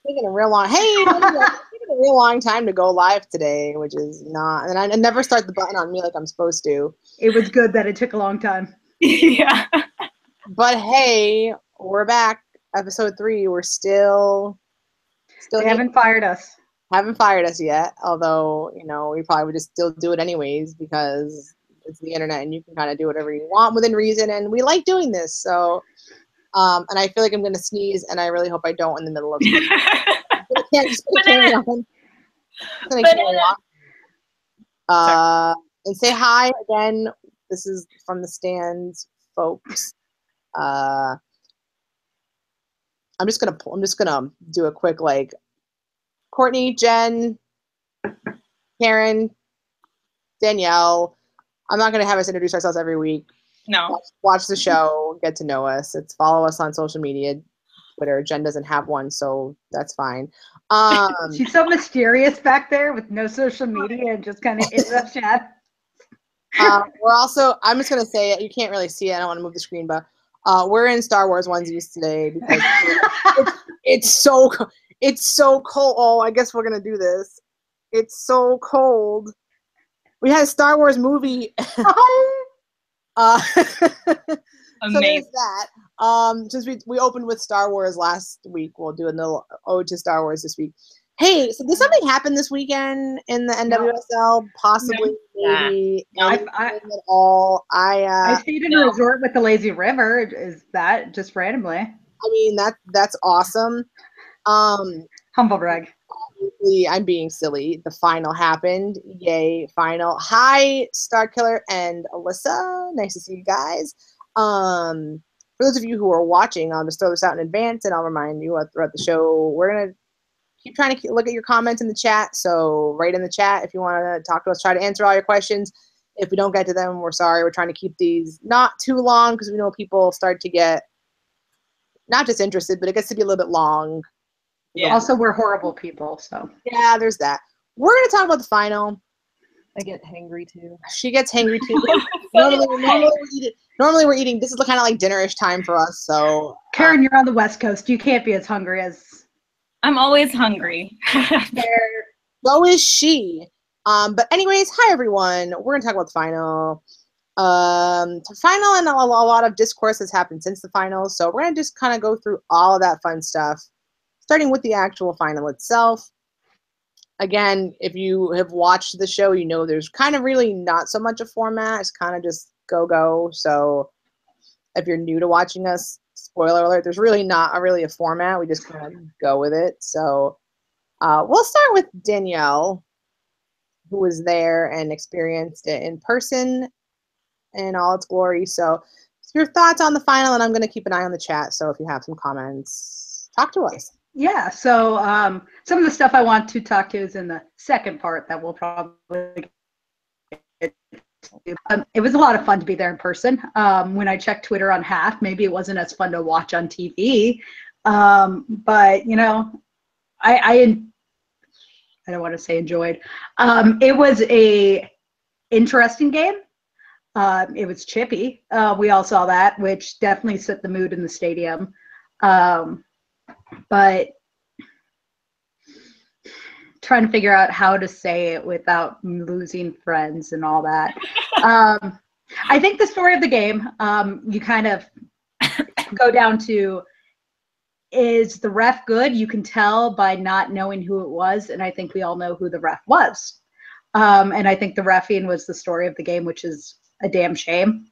taking a real long. Hey, it's taking a real long time to go live today, which is not. And I never start the button on me like I'm supposed to. It was good that it took a long time. Yeah. But hey, we're back. Episode 3. We're still. They haven't fired us. Haven't fired us yet. Although we probably would just still do it anyways because it's the internet and you can kind of do whatever you want within reason, and we like doing this. So. And I feel like I'm going to sneeze, and I really hope I don't in the middle of it. I can't just put carry on. And say hi again. This is from the stands, folks. I'm just gonna do a quick Courtney, Jen, Karen, Danielle. I'm not gonna have us introduce ourselves every week. No. Watch the show, get to know us. Follow us on social media, Twitter. Jen doesn't have one, so that's fine. She's so mysterious back there with no social media and just kind of in the chat. We're also, I'm just going to say it. You can't really see it. I don't want to move the screen, but we're in Star Wars onesies today because it's so cold. Oh, I guess we're going to do this. It's so cold. We had a Star Wars movie. So there's that. Since we opened with Star Wars last week, we'll do a little ode to Star Wars this week. Hey, so did something happen this weekend in the NWSL? Possibly, maybe. At all. I stayed in a resort with the lazy river. Is that just randomly? I mean, that's awesome. Humble brag. I'm being silly. The final happened. Yay, final. Hi, Star Killer and Alyssa. Nice to see you guys. For those of you who are watching, I'll just throw this out in advance, and I'll remind you throughout the show. We're going to keep trying to look at your comments in the chat. So write in the chat if you want to talk to us. Try to answer all your questions. If we don't get to them, we're sorry. We're trying to keep these not too long because we know people start to get not just interested, but it gets to be a little bit long. Yeah. Also, we're horrible people, so. Yeah, there's that. We're going to talk about the final. I get hangry too. She gets hangry too. Normally we're eating. This is kind of like dinner-ish time for us. So Karen, you're on the West Coast. You can't be as hungry as. I'm always hungry. So is she. But anyways, hi everyone. We're gonna talk about the final. The final and a lot of discourse has happened since the final. So we're gonna just kind of go through all of that fun stuff, starting with the actual final itself. Again, if you have watched the show, you know there's kind of really not so much a format. It's kind of just go. So if you're new to watching us, spoiler alert, there's really not really a format. We just kind of go with it. So we'll start with Danielle, who was there and experienced it in person in all its glory. So your thoughts on the final, and I'm going to keep an eye on the chat. So if you have some comments, talk to us. Yeah, so some of the stuff I want to talk to is in the second part that we'll probably get to. It was a lot of fun to be there in person. When I checked Twitter on half, maybe it wasn't as fun to watch on TV. But, I don't want to say enjoyed. It was a interesting game. It was chippy. We all saw that, which definitely set the mood in the stadium. But trying to figure out how to say it without losing friends and all that. I think the story of the game, you kind of go down to, is the ref good? You can tell by not knowing who it was, and I think we all know who the ref was. And I think the reffing was the story of the game, which is a damn shame.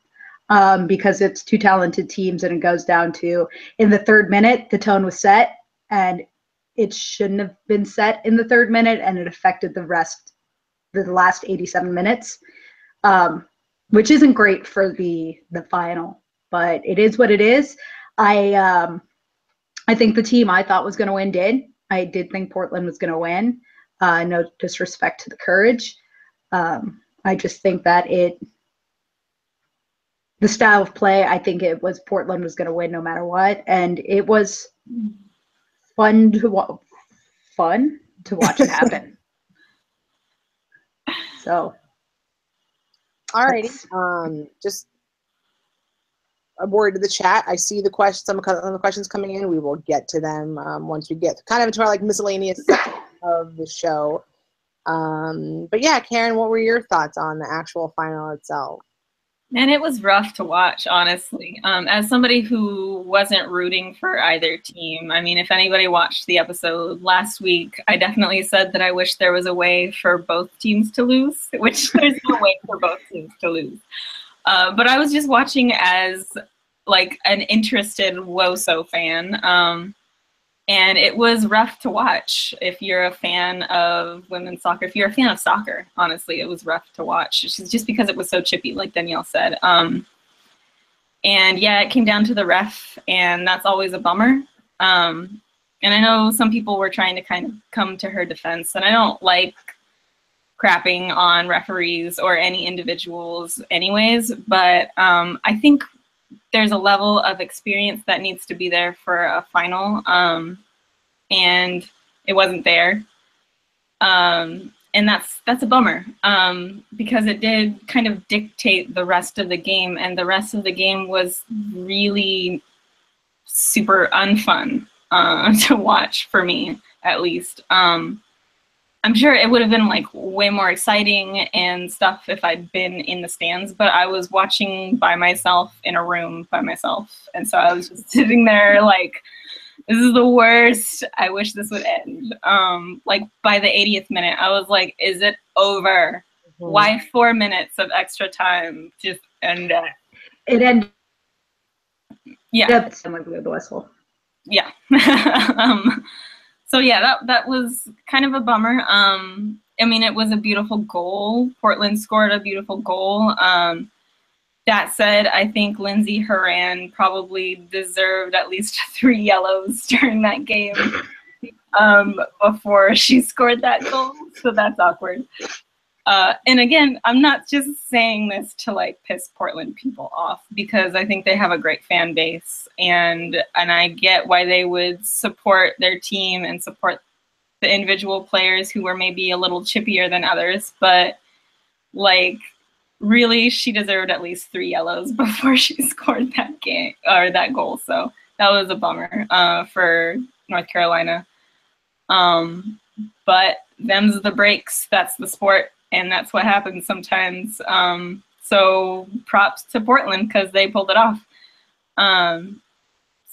Because it's two talented teams, and it goes down to, in the third minute, the tone was set, and it shouldn't have been set in the third minute, and it affected the last 87 minutes, which isn't great for the final, but it is what it is. I think the team I thought was going to win did. I did think Portland was going to win. No disrespect to the Courage. I just think that the style of play, I think it was Portland was going to win no matter what, and it was fun to watch it happen. So, alrighty, just a word to the chat. I see the questions, some of the questions coming in. We will get to them once we get kind of into our like miscellaneous section of the show. But yeah, Karen, what were your thoughts on the actual final itself? And it was rough to watch, honestly. As somebody who wasn't rooting for either team, I mean, if anybody watched the episode last week, I definitely said that I wish there was a way for both teams to lose, which there's no way for both teams to lose. But I was just watching as like an interested WOSO fan. And it was rough to watch. If you're a fan of women's soccer, if you're a fan of soccer, honestly, it was rough to watch. Just because it was so chippy, like Danielle said. And yeah, it came down to the ref, and that's always a bummer. And I know some people were trying to kind of come to her defense, and I don't like crapping on referees or any individuals anyways, but I think there's a level of experience that needs to be there for a final, and it wasn't there. And that's a bummer, because it did kind of dictate the rest of the game, and the rest of the game was really super unfun to watch, for me, at least. I'm sure it would have been like way more exciting and stuff if I'd been in the stands, but I was watching by myself in a room by myself. And so I was just sitting there like, this is the worst. I wish this would end. Like by the 80th minute, I was like, is it over? Mm-hmm. Why 4 minutes of extra time? Just end it. It ended. Yeah. That's like the whistle. Yeah. So yeah, that was kind of a bummer. I mean, it was a beautiful goal. Portland scored a beautiful goal. That said, I think Lindsay Horan probably deserved at least 3 yellows during that game before she scored that goal. So that's awkward. And again, I'm not just saying this to like piss Portland people off, because I think they have a great fan base, and I get why they would support their team and support the individual players who were maybe a little chippier than others. But like, really, she deserved at least 3 yellows before she scored that game or that goal. So that was a bummer for North Carolina. But them's the breaks. That's the sport. And that's what happens sometimes. So props to Portland because they pulled it off.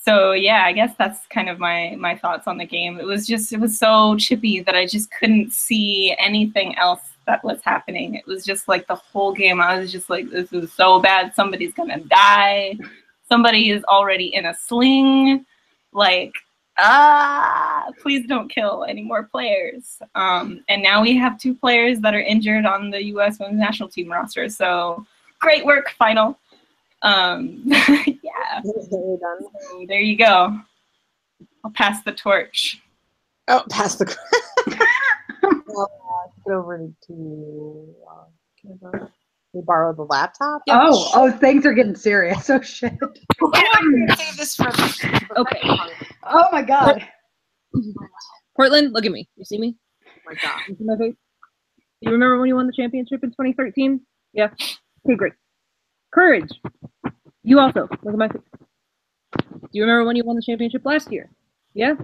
So yeah, I guess that's kind of my thoughts on the game. It was so chippy that I just couldn't see anything else that was happening. It was just like the whole game, I was just like, this is so bad. Somebody's gonna die. Somebody is already in a sling. Like, please don't kill any more players. And now we have 2 players that are injured on the U.S. women's national team roster. So great work, final. Yeah. So there you go. I'll pass the torch. Oh, pass the get over to we borrow the laptop. Yeah. Oh, things are getting serious. Oh shit. Save this for okay. Oh my god. Portland, look at me. You see me? Oh my god. You see my face? You remember when you won the championship in 2013? Yeah. Okay, great. Courage. You also. Look at my face. Do you remember when you won the championship last year? Yeah?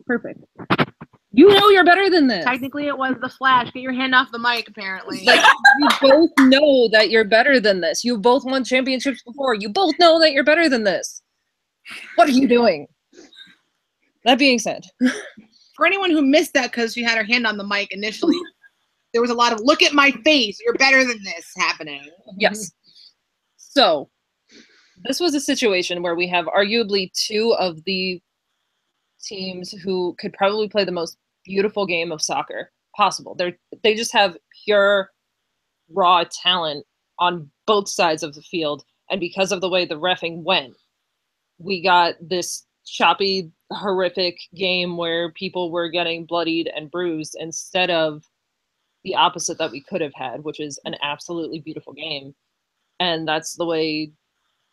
Perfect. You know you're better than this. Technically, it was the Flash. Get your hand off the mic, apparently. Like, you both know that you're better than this. You both won championships before. You both know that you're better than this. What are you doing? That being said. For anyone who missed that because she had her hand on the mic initially, there was a lot of, look at my face, you're better than this happening. Yes. So, this was a situation where we have arguably 2 of the teams who could probably play the most beautiful game of soccer possible. They just have pure, raw talent on both sides of the field. And because of the way the reffing went, we got this choppy, horrific game where people were getting bloodied and bruised instead of the opposite that we could have had, which is an absolutely beautiful game. And that's the way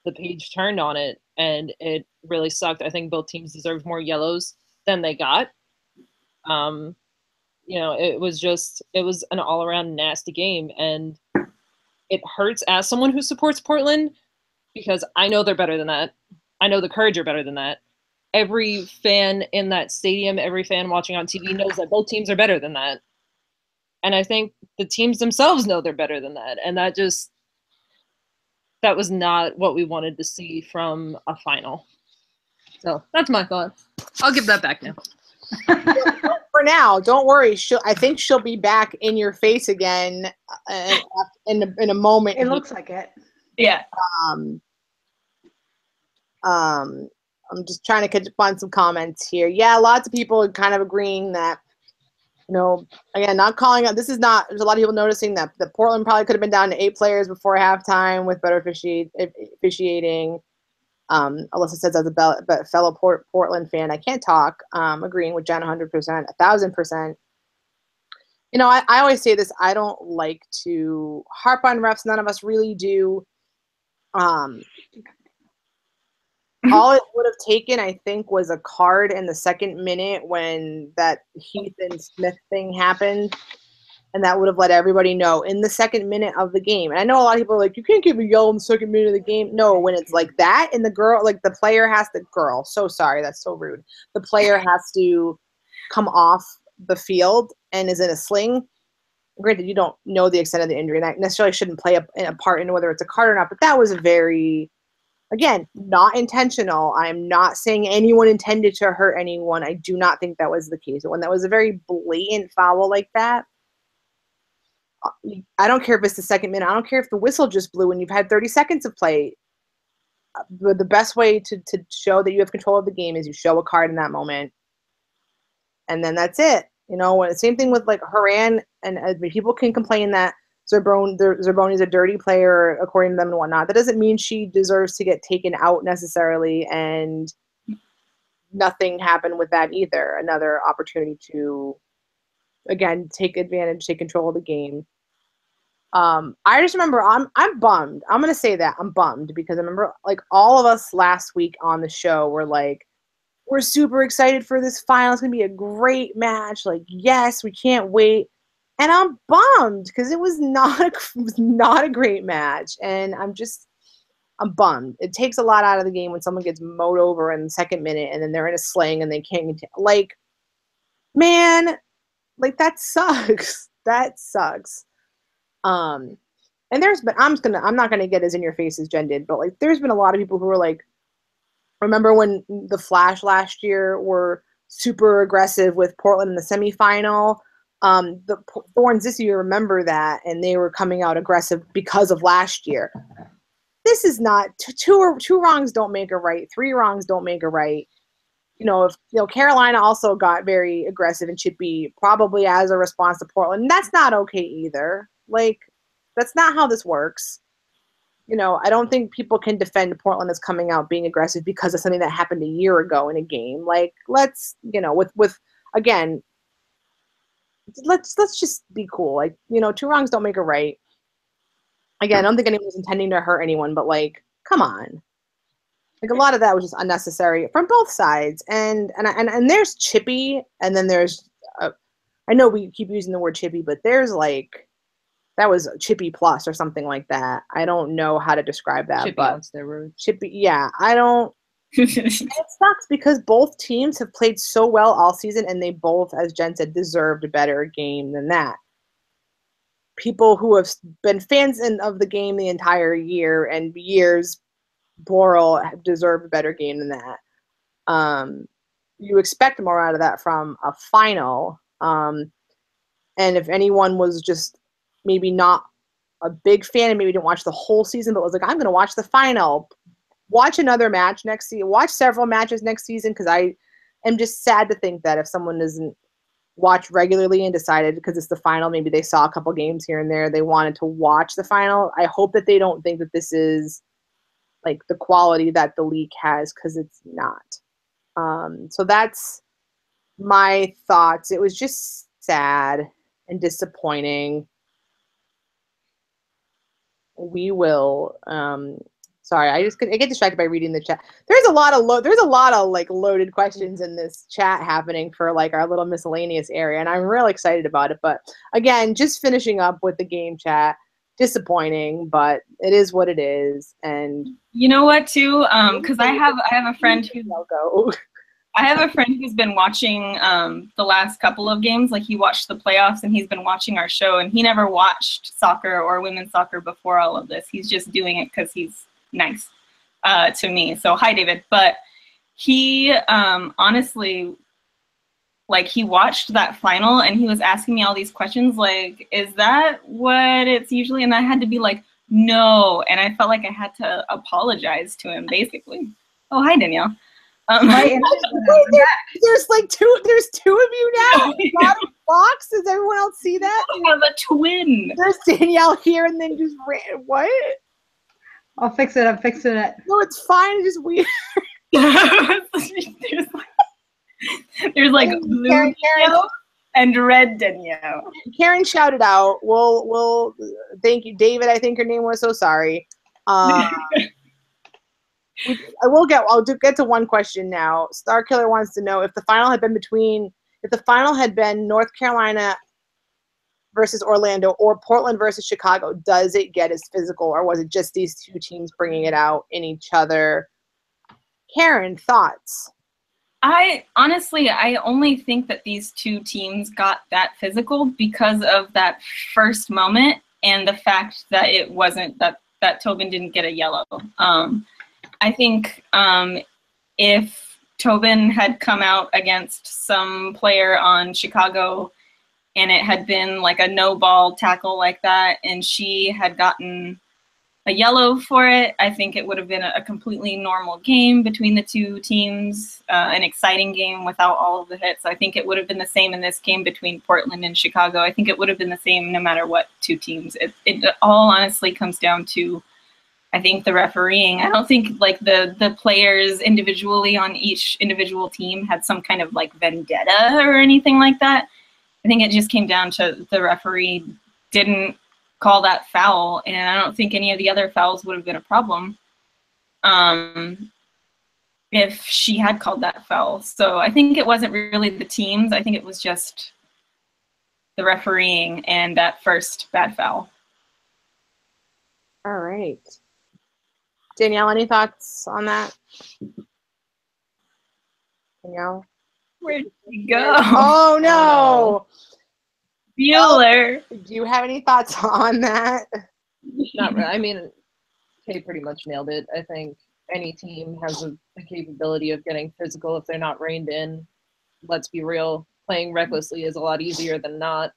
the page turned on it, and it really sucked. I think both teams deserved more yellows than they got. You know, it was an all-around nasty game, and it hurts as someone who supports Portland because I know they're better than that. I know the Courage are better than that. Every fan in that stadium, every fan watching on TV knows that both teams are better than that. And I think the teams themselves know they're better than that. And that was not what we wanted to see from a final. So that's my thoughts. I'll give that back now. For now, don't worry. I think she'll be back in your face again in a moment. It looks like it. Yeah. I'm just trying to find some comments here. Yeah, lots of people are kind of agreeing that, again, not calling out. There's a lot of people noticing that Portland probably could have been down to 8 players before halftime with better officiating. Alyssa says, as a fellow Portland fan, I can't talk. Agreeing with Jen 100%, 1,000%. I always say this. I don't like to harp on refs. None of us really do. All it would have taken, I think, was a card in the second minute when that Heath and Smith thing happened. And that would have let everybody know in the second minute of the game. And I know a lot of people are like, you can't give a yell in the second minute of the game. No, when it's like that and the player has to, so sorry, that's so rude. The player has to come off the field and is in a sling. Granted, you don't know the extent of the injury, and that necessarily shouldn't play a part in whether it's a card or not, but that was again, not intentional. I'm not saying anyone intended to hurt anyone. I do not think that was the case. When that was a very blatant foul like that, I don't care if it's the second minute. I don't care if the whistle just blew and you've had 30 seconds of play. The best way to show that you have control of the game is you show a card in that moment. And then that's it. Same thing with like Horan, and people can complain that Zerboni's a dirty player according to them and whatnot. That doesn't mean she deserves to get taken out necessarily, and nothing happened with that either. Another opportunity to, again, take advantage, take control of the game. I just remember I'm bummed. I'm gonna say that I'm bummed because I remember like all of us last week on the show were like, we're super excited for this final. It's gonna be a great match. Like, yes, we can't wait. And I'm bummed because it was not a great match, and I'm bummed. It takes a lot out of the game when someone gets mowed over in the second minute, and then they're in a sling and they can't like, man, like that sucks. That sucks. And I'm not gonna get as in your face as Jen did, but like there's been a lot of people who were like, remember when the Flash last year were super aggressive with Portland in the semifinal? The Thorns this year remember that, and they were coming out aggressive because of last year. This is not two wrongs don't make a right. 3 wrongs don't make a right. Carolina also got very aggressive and chippy, probably as a response to Portland. That's not okay either. Like, that's not how this works. I don't think people can defend Portland as coming out being aggressive because of something that happened a year ago in a game. Like, let's again, let's just be cool. Like, 2 wrongs don't make a right. Again, I don't think anyone was intending to hurt anyone, but like, come on. Like, a lot of that was just unnecessary from both sides. And there's chippy, and then there's I know we keep using the word chippy, but there's like, that was chippy plus or something like that. I don't know how to describe that. Chippy but on steroids. Chippy, yeah. I don't. It sucks because both teams have played so well all season, and they both, as Jen said, deserved a better game than that. People who have been fans of the game the entire year and years, plural, have deserved a better game than that. You expect more out of that from a final. And if anyone was just maybe not a big fan and maybe didn't watch the whole season, but was like, I'm going to watch the final, watch another match next season, watch several matches next season, because I am just sad to think that if someone doesn't watch regularly and decided because it's the final, maybe they saw a couple games here and there, they wanted to watch the final. I hope that they don't think that this is like the quality that the league has, because it's not. So that's my thoughts. It was just sad and disappointing. We will. Sorry, I get distracted by reading the chat. There's a lot of like loaded questions in this chat happening for like our little miscellaneous area, and I'm real excited about it. But again, just finishing up with the game chat. disappointing, but it is what it is. And you know what, too? Because I have a friend who's I'll go. I have a friend who's been watching the last couple of games. Like, he watched the playoffs, and he's been watching our show, and he never watched soccer or women's soccer before all of this. He's just doing it because he's nice to me. So hi, David. But he honestly, like, he watched that final, and he was asking me all these questions, like, is that what it's usually? And I had to be like, no. And I felt like I had to apologize to him, basically. Oh, hi, Danielle. There's like there's two of you now. Bottom box. Does everyone else see that? I have a twin. There's Danielle here, and then just what? I'll fix it. I'm fixing it. No, it's fine. It's just weird. there's like blue Danielle and red Danielle. Karen shouted out. We'll thank you, David. I think her name was. So sorry. I'll get to one question now. Star Killer wants to know if the final had been North Carolina versus Orlando or Portland versus Chicago, does it get as physical, or was it just these two teams bringing it out in each other? Karen, thoughts? I only think that these two teams got that physical because of that first moment and the fact that it wasn't that Tobin didn't get a yellow. I think if Tobin had come out against some player on Chicago and it had been like a no ball tackle like that and she had gotten a yellow for it, I think it would have been a completely normal game between the two teams, an exciting game without all of the hits. I think it would have been the same in this game between Portland and Chicago. I think it would have been the same no matter what two teams. It all honestly comes down to, I think, the refereeing. I don't think like the players individually on each individual team had some kind of like vendetta or anything like that. I think it just came down to the referee didn't call that foul, and I don't think any of the other fouls would have been a problem if she had called that foul. So I think it wasn't really the teams. I think it was just the refereeing and that first bad foul. All right. Danielle, any thoughts on that? Danielle? Where did she go? Oh, no. Bueller. Do you have any thoughts on that? Not really. I mean, Kay pretty much nailed it. I think any team has the capability of getting physical if they're not reined in. Let's be real. Playing recklessly is a lot easier than not.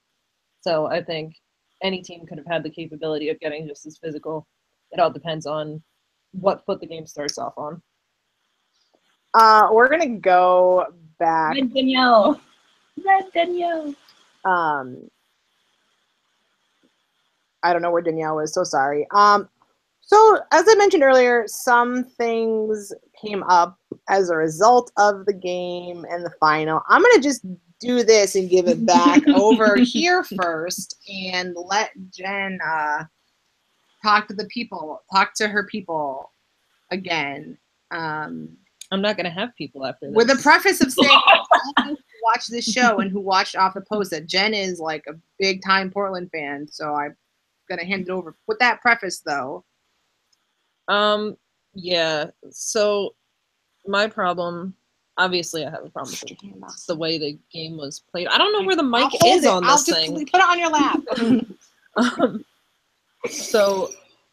So I think any team could have had the capability of getting just as physical. It all depends on what foot the game starts off on. We're gonna go back. Red Danielle. I don't know where Danielle is, so sorry. So as I mentioned earlier, some things came up as a result of the game and the final. I'm gonna just do this and give it back over here first and let Jen talk to the people, talk to her people again. I'm not going to have people after this. With the preface of saying who watch this show and who watched off the post that Jen is like a big time Portland fan, so I'm going to hand it over. With that preface, though. Yeah, so my problem, obviously I have a problem with the way the game was played. I don't know where the mic is on this thing. Put it on your lap. So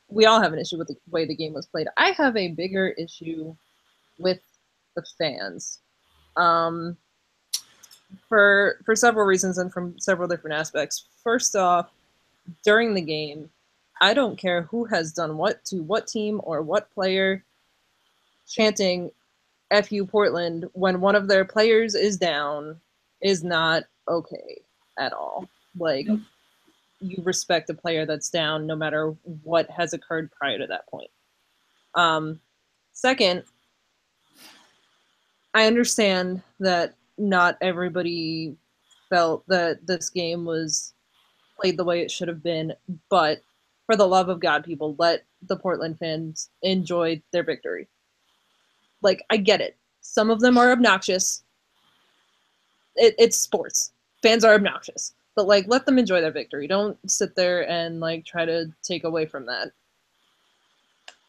we all have an issue with the way the game was played. I have a bigger issue with the fans, for several reasons and from several different aspects. First off, during the game, I don't care who has done what to what team or what player, chanting F you Portland when one of their players is down is not okay at all. Like, you respect a player that's down no matter what has occurred prior to that point. Second, I understand that not everybody felt that this game was played the way it should have been, but for the love of God, people, let the Portland fans enjoy their victory. Like, I get it. Some of them are obnoxious. It's sports. Fans are obnoxious. but like let them enjoy their victory. Don't sit there and like try to take away from that.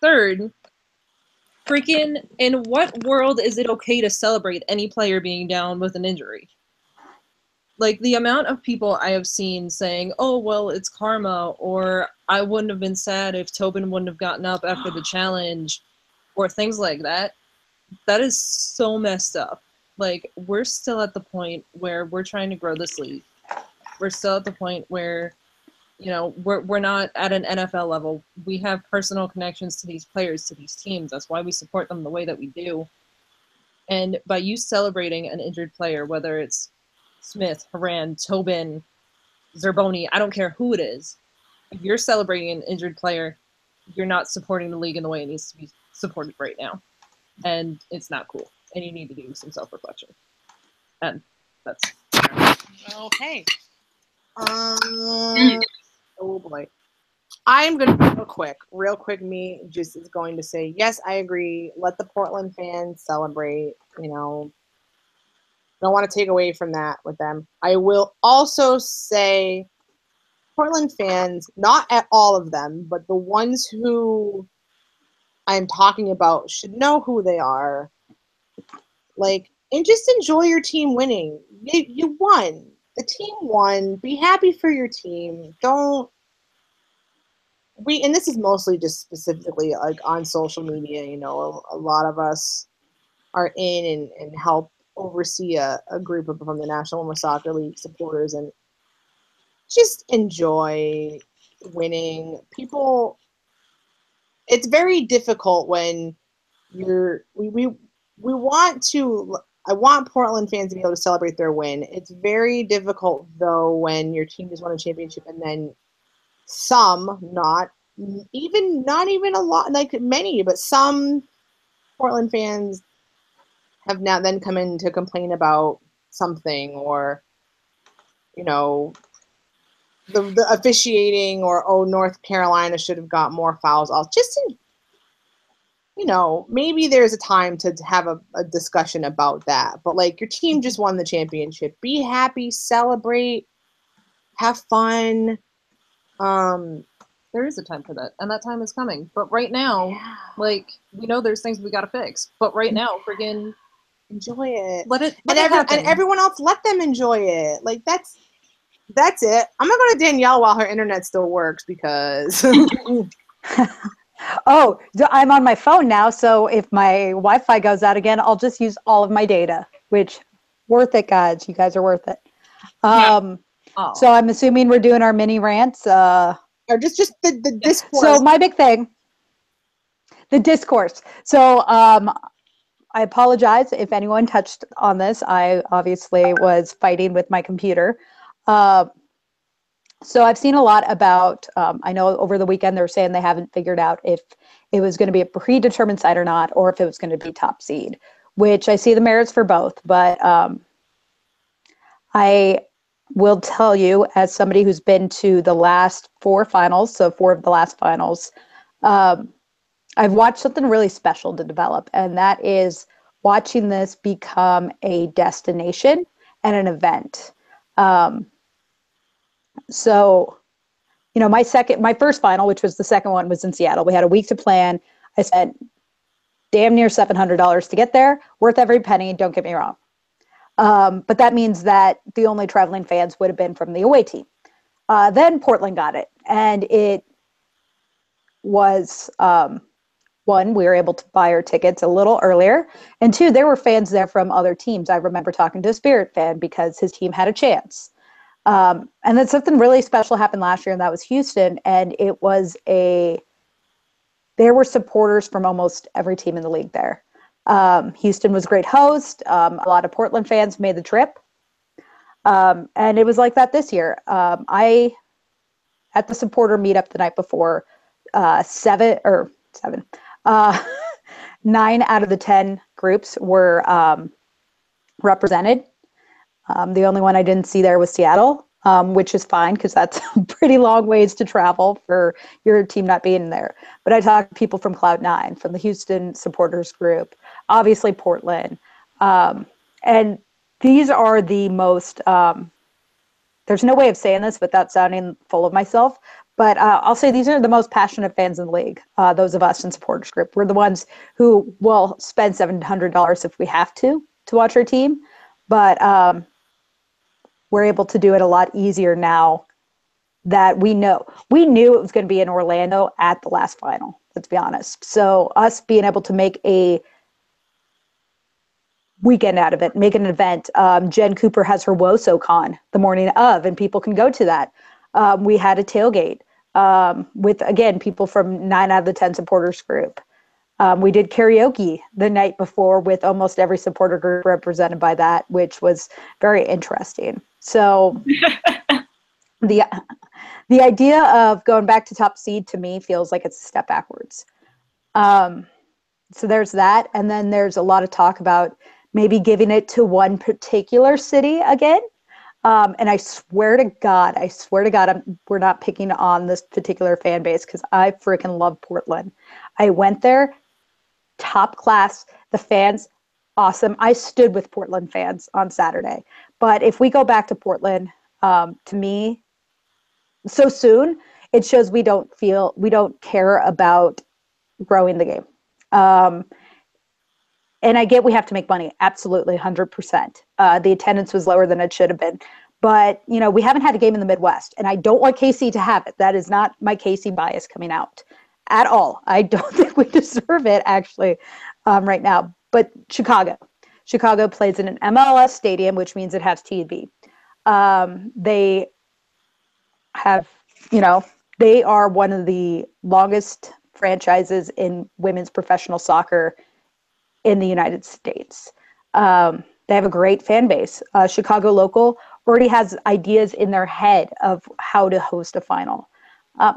Third, freaking in what world is it okay to celebrate any player being down with an injury? Like the amount of people I have seen saying, "Oh, well, it's karma," or "I wouldn't have been sad if Tobin wouldn't have gotten up after the challenge," or things like that. That is so messed up. Like we're still at the point where we're trying to grow this league. We're still at the point where, you know, we're not at an NFL level. We have personal connections to these players, to these teams. That's why we support them the way that we do. And by you celebrating an injured player, whether it's Smith, Haran, Tobin, Zerboni, I don't care who it is, if you're celebrating an injured player, you're not supporting the league in the way it needs to be supported right now. And it's not cool. And you need to do some self-reflection. And that's Okay. Oh boy. I'm going to real quick, me just is going to say, yes, I agree. Let the Portland fans celebrate, you know. Don't want to take away from that with them. I will also say Portland fans, not at all of them, but the ones who I'm talking about should know who they are. Like, and just enjoy your team winning. You won. The team won. Be happy for your team. And this is mostly just specifically like on social media, you know, a lot of us are in and help oversee a group of from the National Women's Soccer League supporters, and just enjoy winning. People, it's very difficult when we want to. I want Portland fans to be able to celebrate their win. It's very difficult though when your team just won a championship and then some, not even a lot, like many, but some Portland fans have now then come in to complain about something, or you know, the officiating, or North Carolina should have got more fouls off. Just you know, maybe there's a time to have a discussion about that. But like, your team just won the championship. Be happy, celebrate, have fun. there is a time for that, and that time is coming. But right now, like, we know there's things we gotta fix. But right now, friggin' enjoy it. let it And happen. everyone else, let them enjoy it. Like that's it. I'm gonna go to Danielle while her internet still works, because Oh, I'm on my phone now, so if my Wi-Fi goes out again, I'll just use all of my data, which worth it, guys. You guys are worth it. So I'm assuming we're doing our mini rants. or just the discourse. So my big thing, the discourse. So I apologize if anyone touched on this. I obviously was fighting with my computer. So I've seen a lot about, I know over the weekend they were saying they haven't figured out if it was going to be a predetermined side or not, or if it was going to be top seed, which I see the merits for both. But I will tell you, as somebody who's been to the last 4 finals, so 4 of the last finals, I've watched something really special to develop, and that is watching this become a destination and an event. So, you know, my first final, which was the second one, was in Seattle. We had a week to plan. I spent damn near $700 to get there. Worth every penny, don't get me wrong. But that means that the only traveling fans would have been from the away team. Then Portland got it. And it was, one, we were able to buy our tickets a little earlier. And 2, there were fans there from other teams. I remember talking to a Spirit fan because his team had a chance. And then something really special happened last year, and that was Houston. And it was there were supporters from almost every team in the league there. Houston was a great host. A lot of Portland fans made the trip. And it was like that this year. At the supporter meetup the night before, 9 out of the 10 groups were represented. The only one I didn't see there was Seattle, which is fine because that's pretty long ways to travel for your team not being there. But I talked to people from Cloud9, from the Houston supporters group, obviously Portland. And these are the most there's no way of saying this without sounding full of myself, but I'll say these are the most passionate fans in the league. Those of us in supporters group, we're the ones who will spend $700 if we have to watch our team, but we're able to do it a lot easier now that we knew it was going to be in Orlando at the last final. Let's be honest. So us being able to make a weekend out of it, make an event. Jen Cooper has her WoSoCon the morning of, and people can go to that. We had a tailgate with, again, people from 9 out of the 10 supporters group. We did karaoke the night before with almost every supporter group represented by that, which was very interesting. So the idea of going back to top seed to me feels like it's a step backwards. So there's that. And then there's a lot of talk about maybe giving it to one particular city again. And I swear to God, we're not picking on this particular fan base because I freaking love Portland. I went there, top class, the fans, awesome. I stood with Portland fans on Saturday. But if we go back to Portland, to me, so soon, it shows we don't care about growing the game. And I get we have to make money, absolutely, 100%. The attendance was lower than it should have been. But, we haven't had a game in the Midwest, and I don't want KC to have it. That is not my KC bias coming out at all. I don't think we deserve it, actually, right now. But Chicago plays in an MLS stadium, which means it has TV. They have, they are one of the longest franchises in women's professional soccer in the United States. They have a great fan base. Chicago local already has ideas in their head of how to host a final.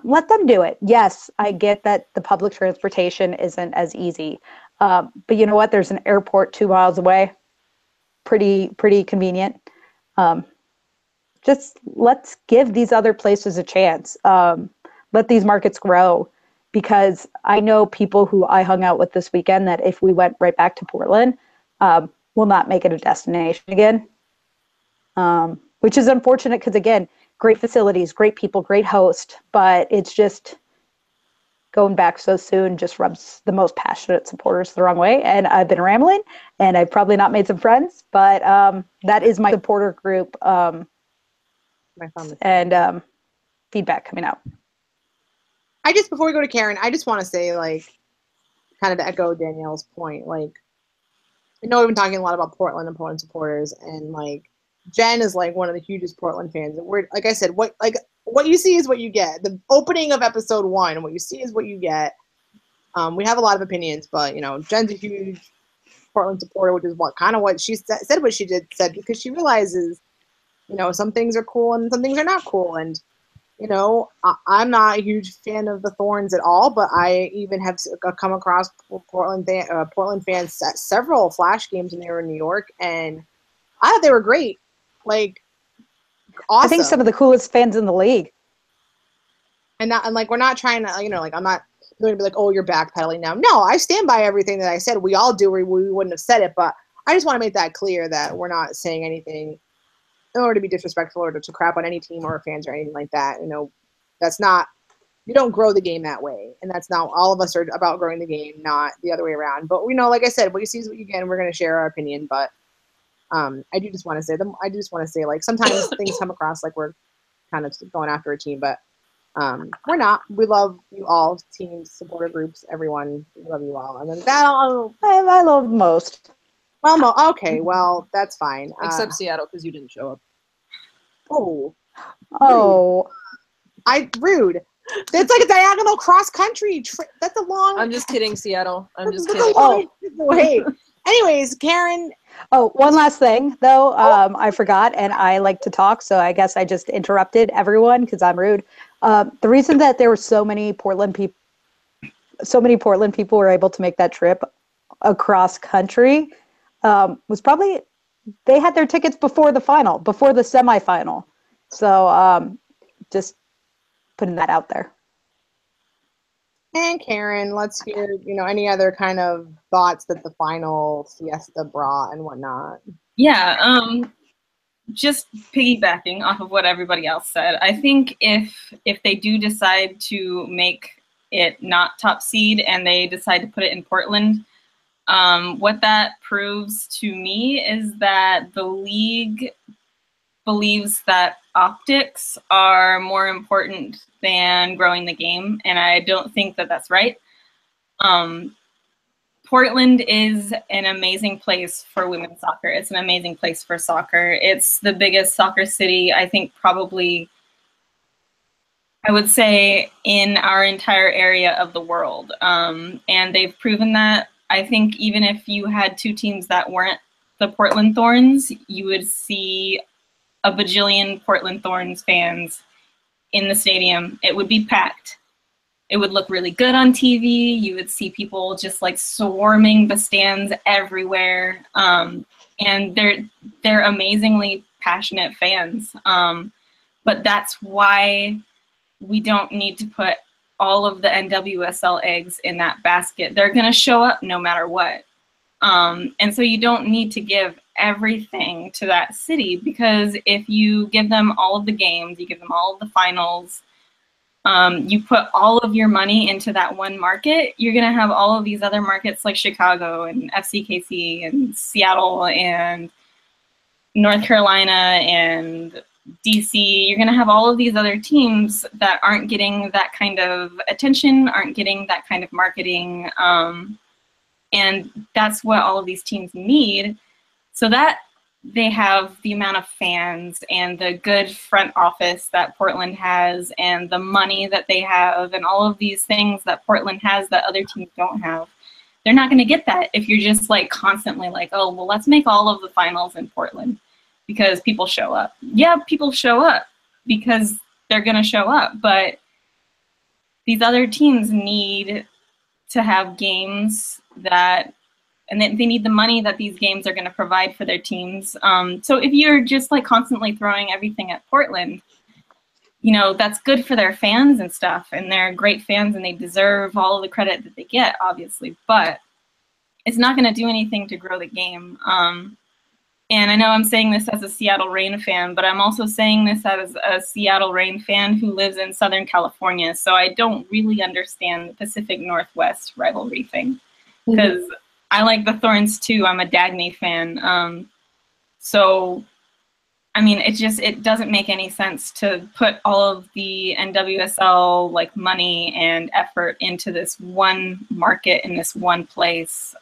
Let them do it. Yes, I get that the public transportation isn't as easy. But you know what? There's an airport 2 miles away. Pretty convenient. Just let's give these other places a chance. Let these markets grow. Because I know people who I hung out with this weekend that if we went right back to Portland, will not make it a destination again, which is unfortunate because, again, great facilities, great people, great host, but it's just going back so soon just rubs the most passionate supporters the wrong way. And I've been rambling, and I've probably not made some friends, but that is my supporter group and feedback coming out. Before we go to Karen, I just want to say, kind of to echo Danielle's point, I know we've been talking a lot about Portland and Portland supporters, and Jen is one of the hugest Portland fans. And we're, like I said, what you see is what you get. The opening of episode 1, what you see is what you get. We have a lot of opinions, but Jen's a huge Portland supporter, which is what she said what she said because she realizes, some things are cool and some things are not cool, and I'm not a huge fan of the Thorns at all, but I even have come across Portland fans at several Flash games when they were in New York, and I thought they were great. Awesome. I think some of the coolest fans in the league. And we're not trying to, I'm not going to be oh, you're backpedaling now. No, I stand by everything that I said. We all do, or we wouldn't have said it, but I just want to make that clear that we're not saying anything in order to be disrespectful or to crap on any team or fans or anything like that. That's not, you don't grow the game that way. And that's not, all of us are about growing the game, not the other way around. But like I said, what you see is what you get, and we're going to share our opinion. But I do just want to say sometimes things come across like we're kind of going after a team, but we're not. We love you all, teams, supporter groups, everyone. We love you all. And then I love most. Well, okay, well, that's fine. Except Seattle, because you didn't show up. Oh. Rude. It's like a diagonal cross country. That's a long. I'm just kidding, Seattle. I'm just kidding. Hey. Anyways, Karen. Oh, one last thing though. I forgot, and I like to talk, so I guess I just interrupted everyone because I'm rude. The reason that there were so many Portland people were able to make that trip across country was probably they had their tickets before the semifinal. So just putting that out there. And Karen, let's hear, any other kind of thoughts that the final fiesta brought and whatnot. Yeah. just piggybacking off of what everybody else said, I think if they do decide to make it not top seed and they decide to put it in Portland, what that proves to me is that the league believes that optics are more important than growing the game, and I don't think that that's right. Portland is an amazing place for women's soccer. It's an amazing place for soccer. It's the biggest soccer city, I think, probably, I would say, in our entire area of the world. And they've proven that. I think even if you had two teams that weren't the Portland Thorns, you would see a bajillion Portland Thorns fans in the stadium. It would be packed. It would look really good on TV. You would see people just like swarming the stands everywhere. And they're amazingly passionate fans. But that's why we don't need to put all of the NWSL eggs in that basket. They're going to show up no matter what. And so you don't need to give everything to that city, because if you give them all of the games, you give them all of the finals, you put all of your money into that one market, you're going to have all of these other markets like Chicago and FCKC and Seattle and North Carolina and DC. You're going to have all of these other teams that aren't getting that kind of attention, aren't getting that kind of marketing. And that's what all of these teams need, so that they have the amount of fans and the good front office that Portland has and the money that they have and all of these things that Portland has that other teams don't have. They're not going to get that if you're just like constantly like, oh, well, let's make all of the finals in Portland because people show up. Yeah, people show up because they're going to show up, but these other teams need to have games that, and they need the money that these games are going to provide for their teams. So if you're just like constantly throwing everything at Portland, you know, that's good for their fans and stuff, and they're great fans and they deserve all of the credit that they get, obviously, but it's not going to do anything to grow the game. And I know I'm saying this as a Seattle Reign fan, but I'm also saying this as a Seattle Reign fan who lives in Southern California, so I don't really understand the Pacific Northwest rivalry thing, because I like the Thorns too. I'm a Dagny fan. So, I mean, it doesn't make any sense to put all of the NWSL like money and effort into this one market in this one place.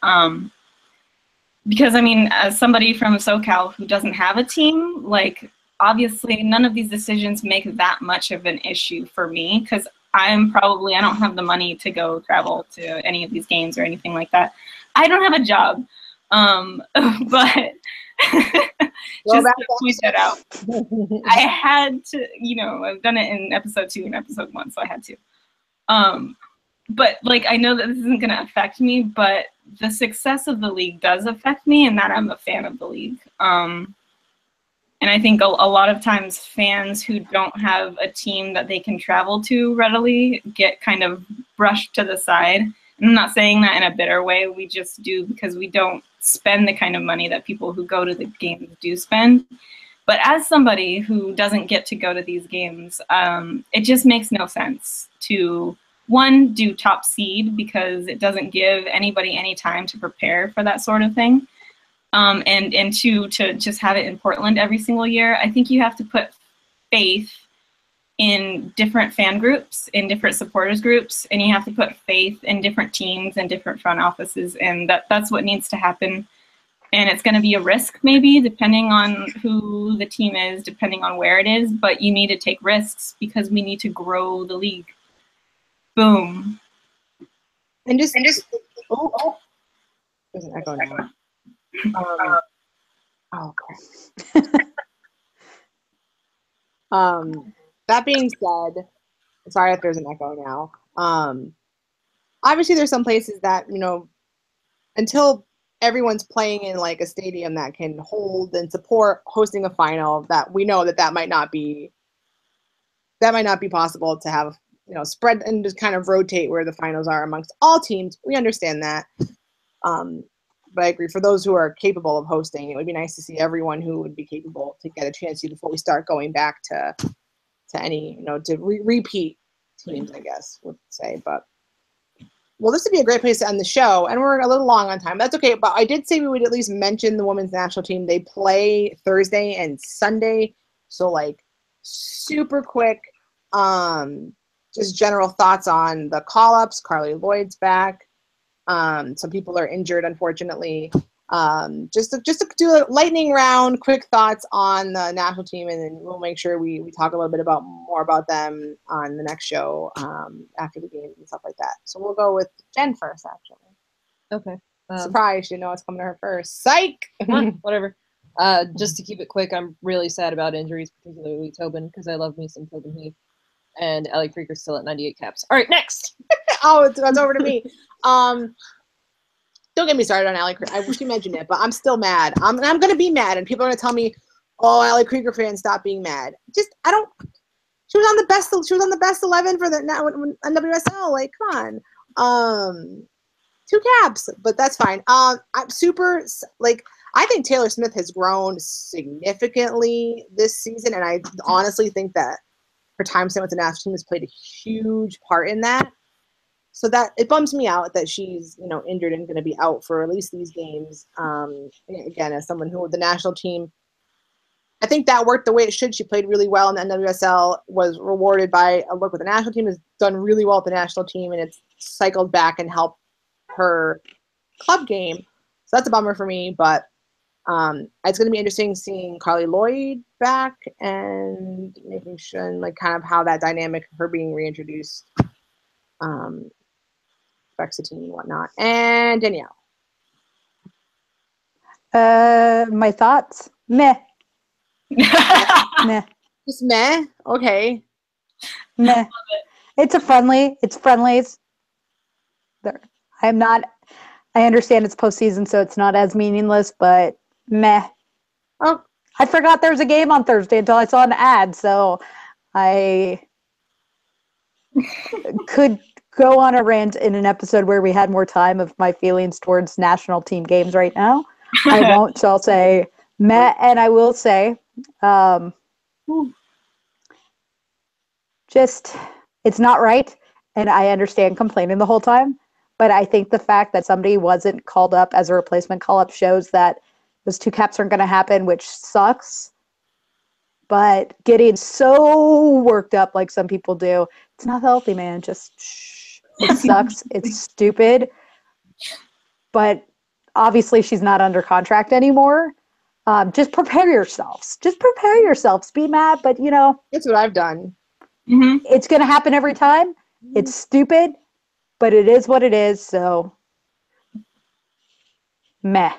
Because I mean, as somebody from SoCal who doesn't have a team, like obviously none of these decisions make that much of an issue for me, because I don't have the money to go travel to any of these games or anything like that. I don't have a job, but just to point that out, I had to, you know, I've done it in episode 2 and episode 1, so I had to. But like, I know that this isn't going to affect me, but the success of the league does affect me, and that I'm a fan of the league. And I think a lot of times fans who don't have a team that they can travel to readily get kind of brushed to the side. And I'm not saying that in a bitter way. We just do because we don't spend the kind of money that people who go to the games do spend. But as somebody who doesn't get to go to these games, it just makes no sense to, one, do top seed, because it doesn't give anybody any time to prepare for that sort of thing. And two, to just have it in Portland every single year. I think you have to put faith in different fan groups, in different supporters groups, and you have to put faith in different teams and different front offices, and that's what needs to happen. And it's going to be a risk, maybe, depending on who the team is, depending on where it is, but you need to take risks because we need to grow the league. Boom. And just oh, there's an echo now. That being said, sorry if there's an echo now. Obviously there's some places that, you know, until everyone's playing in like a stadium that can hold and support hosting a final, that we know that might not be possible to have, you know, spread and just kind of rotate where the finals are amongst all teams. We understand that. I agree. For those who are capable of hosting, it would be nice to see everyone who would be capable to get a chance to before we start going back to any, to repeat teams, I guess, would say. But well, this would be a great place to end the show, and we're a little long on time. That's okay, but I did say we would at least mention the women's national team. They play Thursday and Sunday, so like super quick, just general thoughts on the call-ups. Carly Lloyd's back. Some people are injured, unfortunately. Just to do a lightning round, quick thoughts on the national team, and then we'll make sure we talk a little bit more about them on the next show after the games and stuff like that. So we'll go with Jen first, actually. Okay. Surprise! You know it's coming to her first. Psych. Whatever. Just to keep it quick, I'm really sad about injuries, particularly Tobin, because I love me some Tobin Heath. And Allie Krieger's still at 98 caps. All right, next. Oh, it's over to me. Don't get me started on Allie Krieger. I wish you mentioned it, but I'm still mad. I'm going to be mad, and people are going to tell me, "Oh, Allie Krieger fans, stop being mad." I don't. She was on the best. She was on the best 11 for the NWSL. Like, come on. 2 caps, but that's fine. I'm super like. I think Taylor Smith has grown significantly this season, and I honestly think that her time spent with the national team has played a huge part in that. So that it bums me out that she's, injured and going to be out for at least these games. Again, as someone who the national team, I think that worked the way it should. She played really well in the NWSL, was rewarded by a look with the national team, has done really well with the national team, and it's cycled back and helped her club game. So that's a bummer for me, but it's going to be interesting seeing Carly Lloyd back and making sure, and like kind of how that dynamic of her being reintroduced affects the team and whatnot. And Danielle. My thoughts? Meh. Meh. Just meh? Okay. Meh. It's a friendly. It's friendlies. I understand it's postseason, so it's not as meaningless, but meh. Oh. I forgot there was a game on Thursday until I saw an ad, so I could go on a rant in an episode where we had more time of my feelings towards national team games right now. I won't, so I'll say meh, and I will say just it's not right, and I understand complaining the whole time, but I think the fact that somebody wasn't called up as a replacement call-up shows that those 2 caps aren't going to happen, which sucks. But getting so worked up like some people do, it's not healthy, man. Just shh. It sucks. It's stupid. But obviously she's not under contract anymore. Just prepare yourselves. Just prepare yourselves. Be mad, but that's what I've done. Mm-hmm. It's going to happen every time. It's stupid, but it is what it is. So, meh.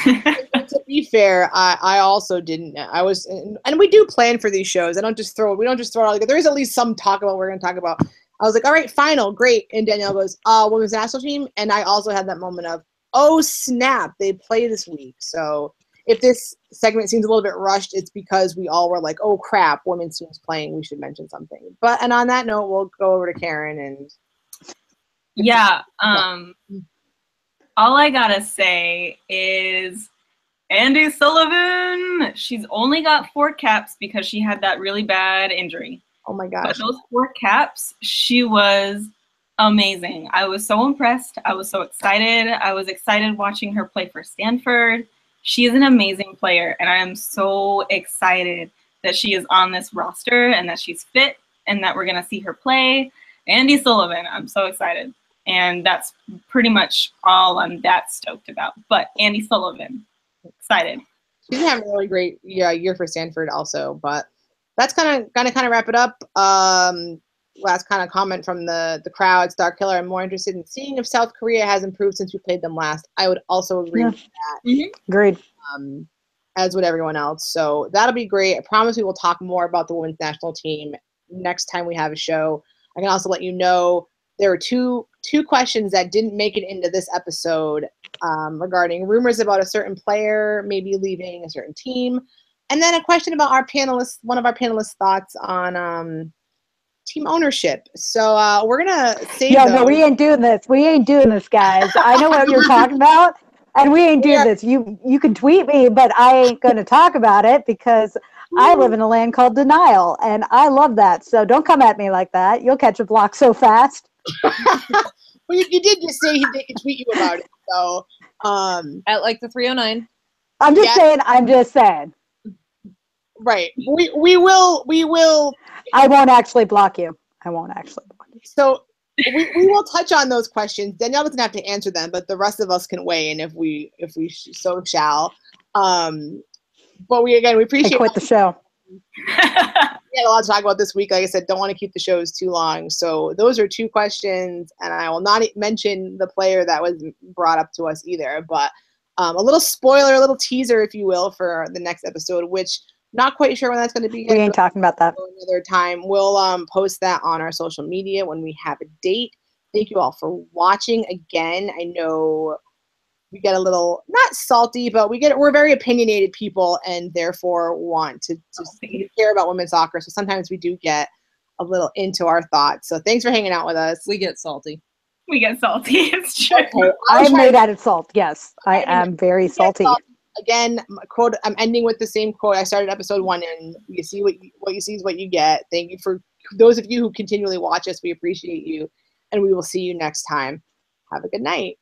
To be fair, I also didn't. I was, and we do plan for these shows. We don't just throw it out. Like, there is at least some talk about what we're going to talk about. I was like, all right, final, great. And Danielle goes, women's national team. And I also had that moment of, oh snap, they play this week. So if this segment seems a little bit rushed, it's because we all were like, oh crap, women's team's playing. We should mention something. And on that note, we'll go over to Karen and. Yeah. All I gotta say is Andy Sullivan. She's only got 4 caps because she had that really bad injury. Oh my gosh. But those 4 caps, she was amazing. I was so impressed. I was so excited. I was excited watching her play for Stanford. She is an amazing player, and I am so excited that she is on this roster and that she's fit and that we're going to see her play. Andy Sullivan, I'm so excited. And that's pretty much all I'm that stoked about. But Andy Sullivan, excited. She's having a really great year for Stanford also. But that's kind of wrap it up. Last kind of comment from the crowd. Star Killer, I'm more interested in seeing if South Korea has improved since we played them last. I would also agree with that. Mm-hmm. Agreed. As would everyone else. So that'll be great. I promise we will talk more about the women's national team next time we have a show. I can also let you know there were two questions that didn't make it into this episode regarding rumors about a certain player maybe leaving a certain team, and then a question about one of our panelists' thoughts on team ownership. So we're gonna save. No, we ain't doing this. We ain't doing this, guys. I know what you're talking about, And we ain't doing this. You can tweet me, but I ain't going to talk about it because I live in a land called denial, and I love that. So don't come at me like that. You'll catch a block so fast. Well, you did just say they could tweet you about it. So At like the 309. I'm just saying. Right. We will. I won't actually block you. So we will touch on those questions. Danielle doesn't have to answer them, but the rest of us can weigh in if we so shall. But we appreciate. I quit the show. We had a lot to talk about this week. Like I said, don't want to keep the shows too long. So those are 2 questions, and I will not mention the player that was brought up to us either. But a little spoiler, a little teaser, if you will, for the next episode, which not quite sure when that's going to be. We ain't talking about that. Another time. We'll post that on our social media when we have a date. Thank you all for watching. Again, I know we get a little not salty, but we're very opinionated people, and therefore want to care about women's soccer. So sometimes we do get a little into our thoughts. So thanks for hanging out with us. We get salty. It's true. Okay, I am made out of salt. Yes, I am very salty. Again, quote. I'm ending with the same quote. I started episode 1, and you see what you see is what you get. Thank you for those of you who continually watch us. We appreciate you, and we will see you next time. Have a good night.